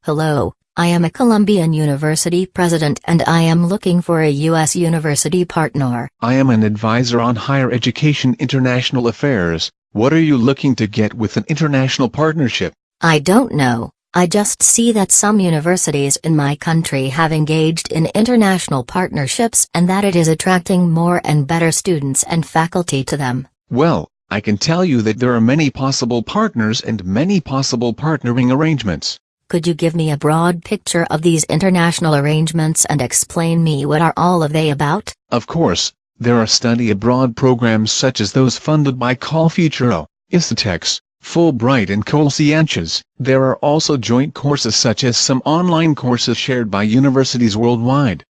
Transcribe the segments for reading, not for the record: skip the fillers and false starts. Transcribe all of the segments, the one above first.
Hello, I am a Columbian University president and I am looking for a U.S. university partner. I am an advisor on higher education international affairs. What are you looking to get with an international partnership? I don't know. I just see that some universities in my country have engaged in international partnerships and that it is attracting more and better students and faculty to them. Well, I can tell you that there are many possible partners and many possible partnering arrangements. Could you give me a broad picture of these international arrangements and explain me what are all of they about? Of course, there are study abroad programs such as those funded by Colfuturo, ISTEX, Fulbright and Conscientious. There are also joint courses such as some online courses shared by universities worldwide.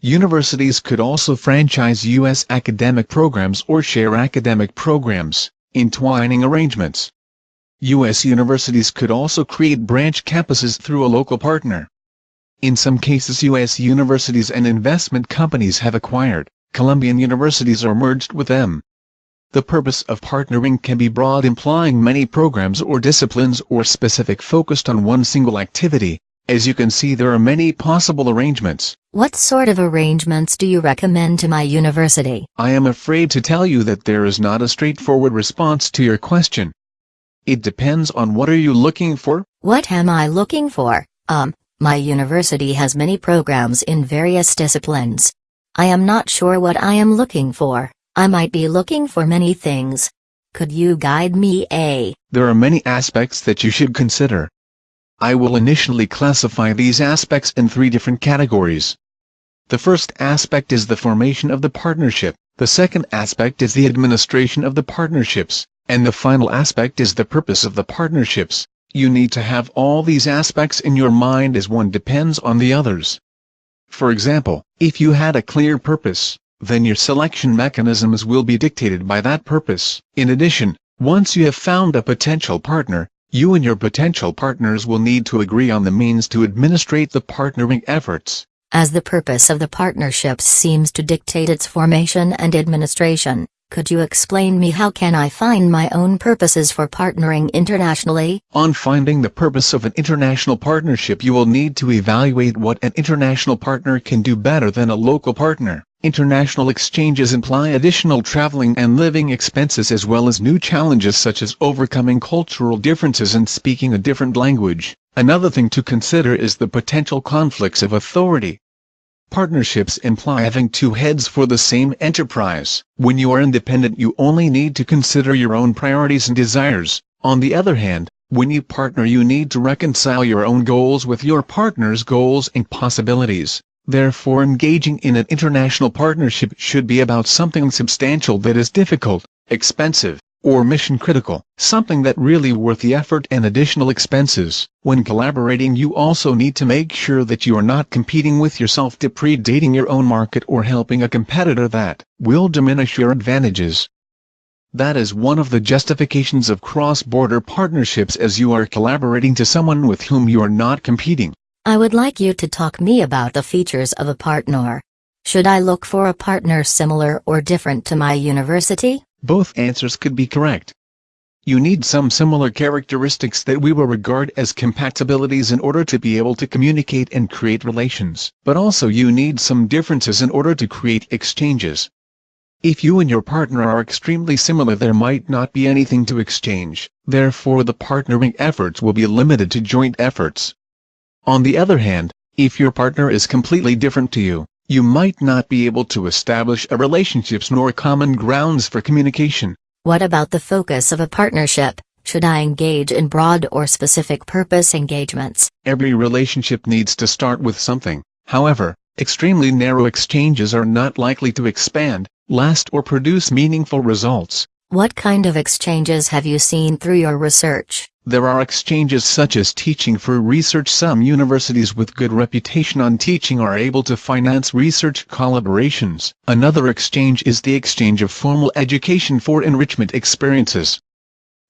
Universities could also franchise U.S. academic programs or share academic programs, entwining arrangements. U.S. universities could also create branch campuses through a local partner. In some cases U.S. universities and investment companies have acquired Columbian universities or merged with them. The purpose of partnering can be broad, implying many programs or disciplines, or specific, focused on one single activity. As you can see, there are many possible arrangements. What sort of arrangements do you recommend to my university? I am afraid to tell you that there is not a straightforward response to your question. It depends on what are you looking for? What am I looking for? My university has many programs in various disciplines. I am not sure what I am looking for. I might be looking for many things. Could you guide me? There are many aspects that you should consider. I will initially classify these aspects in 3 different categories. The first aspect is the formation of the partnership, the second aspect is the administration of the partnerships, and the final aspect is the purpose of the partnerships. You need to have all these aspects in your mind as one depends on the others. For example, if you had a clear purpose, then your selection mechanisms will be dictated by that purpose. In addition, once you have found a potential partner, you and your potential partners will need to agree on the means to administrate the partnering efforts. As the purpose of the partnerships seems to dictate its formation and administration, could you explain me how can I find my own purposes for partnering internationally? On finding the purpose of an international partnership, you will need to evaluate what an international partner can do better than a local partner. International exchanges imply additional traveling and living expenses, as well as new challenges such as overcoming cultural differences and speaking a different language. Another thing to consider is the potential conflicts of authority. Partnerships imply having 2 heads for the same enterprise. When you are independent, you only need to consider your own priorities and desires. On the other hand, when you partner, you need to reconcile your own goals with your partner's goals and possibilities. Therefore, engaging in an international partnership should be about something substantial that is difficult, expensive, or mission-critical, something that really worth the effort and additional expenses. When collaborating, you also need to make sure that you are not competing with yourself, depredating your own market, or helping a competitor that will diminish your advantages. That is one of the justifications of cross-border partnerships, as you are collaborating to someone with whom you are not competing. I would like you to talk me about the features of a partner. Should I look for a partner similar or different to my university? Both answers could be correct. You need some similar characteristics that we will regard as compatibilities in order to be able to communicate and create relations. But also you need some differences in order to create exchanges. If you and your partner are extremely similar, there might not be anything to exchange. Therefore, the partnering efforts will be limited to joint efforts. On the other hand, if your partner is completely different to you, you might not be able to establish a relationships nor common grounds for communication. What about the focus of a partnership? Should I engage in broad or specific purpose engagements? Every relationship needs to start with something. However, extremely narrow exchanges are not likely to expand, last, or produce meaningful results. What kind of exchanges have you seen through your research? There are exchanges such as teaching for research. Some universities with good reputation on teaching are able to finance research collaborations. Another exchange is the exchange of formal education for enrichment experiences.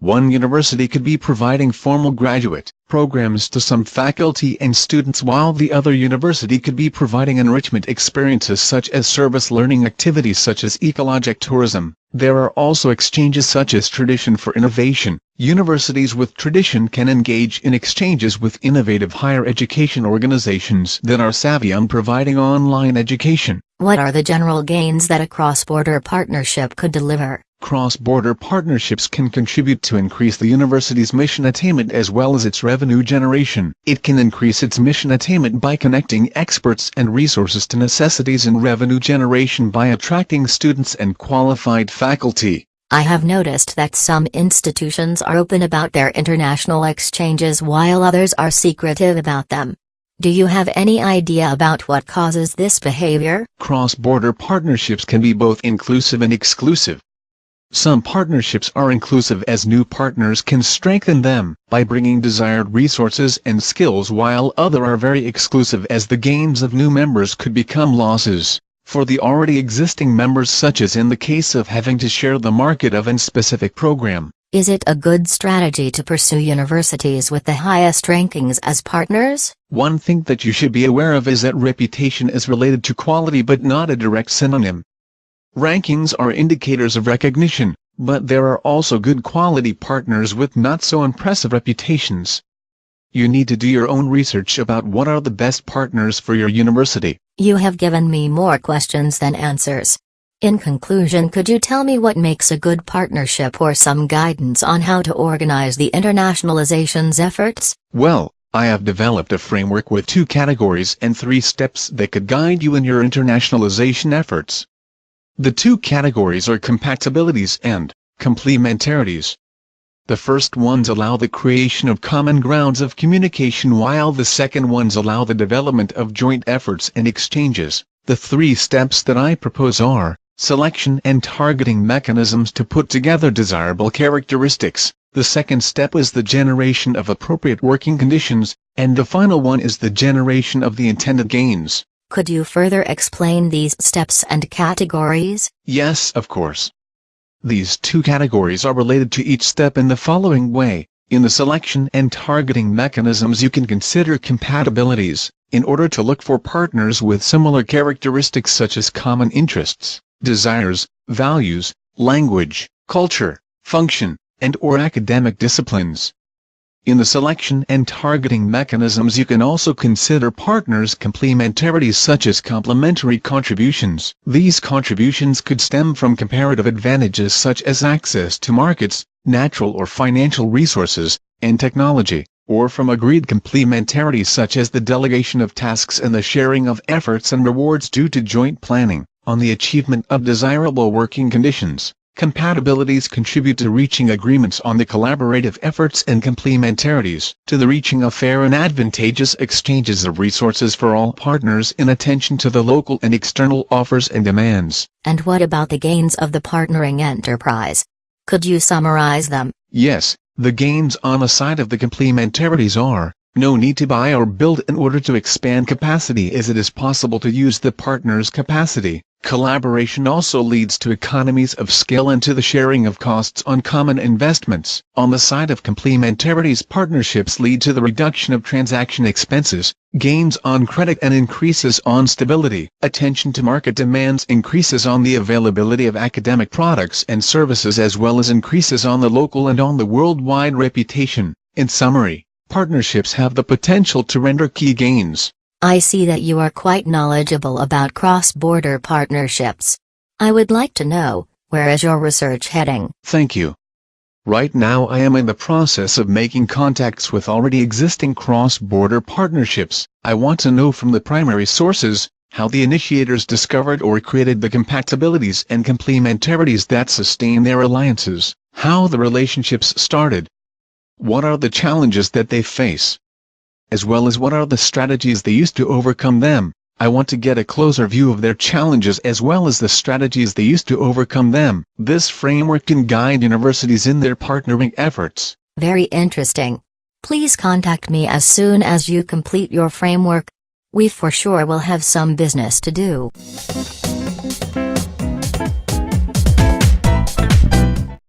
One university could be providing formal graduate programs to some faculty and students, while the other university could be providing enrichment experiences such as service learning activities such as ecologic tourism. There are also exchanges such as tradition for innovation. Universities with tradition can engage in exchanges with innovative higher education organizations that are savvy on providing online education. What are the general gains that a cross-border partnership could deliver? Cross-border partnerships can contribute to increase the university's mission attainment as well as its revenue generation. It can increase its mission attainment by connecting experts and resources to necessities and revenue generation by attracting students and qualified faculty. I have noticed that some institutions are open about their international exchanges while others are secretive about them. Do you have any idea about what causes this behavior? Cross-border partnerships can be both inclusive and exclusive. Some partnerships are inclusive as new partners can strengthen them by bringing desired resources and skills, while others are very exclusive as the gains of new members could become losses for the already existing members, such as in the case of having to share the market of a specific program. Is it a good strategy to pursue universities with the highest rankings as partners? One thing that you should be aware of is that reputation is related to quality but not a direct synonym. Rankings are indicators of recognition, but there are also good quality partners with not so impressive reputations. You need to do your own research about what are the best partners for your university. You have given me more questions than answers. In conclusion, could you tell me what makes a good partnership or some guidance on how to organize the internationalization's efforts? Well, I have developed a framework with 2 categories and 3 steps that could guide you in your internationalization efforts. The 2 categories are compatibilities and complementarities. The first ones allow the creation of common grounds of communication, while the second ones allow the development of joint efforts and exchanges. The 3 steps that I propose are selection and targeting mechanisms to put together desirable characteristics. The second step is the generation of appropriate working conditions, and the final one is the generation of the intended gains. Could you further explain these steps and categories? Yes, of course. These 2 categories are related to each step in the following way. In the selection and targeting mechanisms, you can consider compatibilities, in order to look for partners with similar characteristics such as common interests, desires, values, language, culture, function, and/or academic disciplines. In the selection and targeting mechanisms, you can also consider partners' complementarities such as complementary contributions. These contributions could stem from comparative advantages such as access to markets, natural or financial resources, and technology, or from agreed complementarities such as the delegation of tasks and the sharing of efforts and rewards due to joint planning on the achievement of desirable working conditions. Compatibilities contribute to reaching agreements on the collaborative efforts, and complementarities to the reaching of fair and advantageous exchanges of resources for all partners in attention to the local and external offers and demands. And what about the gains of the partnering enterprise? Could you summarize them? Yes, the gains on the side of the complementarities are: no need to buy or build in order to expand capacity, as it is possible to use the partner's capacity. Collaboration also leads to economies of scale and to the sharing of costs on common investments. On the side of complementarities, partnerships lead to the reduction of transaction expenses, gains on credit, and increases on stability. Attention to market demands increases on the availability of academic products and services, as well as increases on the local and on the worldwide reputation. In summary, partnerships have the potential to render key gains. I see that you are quite knowledgeable about cross-border partnerships. I would like to know, where is your research heading? Thank you. Right now I am in the process of making contacts with already existing cross-border partnerships. I want to know from the primary sources, how the initiators discovered or created the compatibilities and complementarities that sustain their alliances, how the relationships started, what are the challenges that they face, as well as what are the strategies they used to overcome them. I want to get a closer view of their challenges as well as the strategies they used to overcome them. This framework can guide universities in their partnering efforts. Very interesting. Please contact me as soon as you complete your framework. We for sure will have some business to do.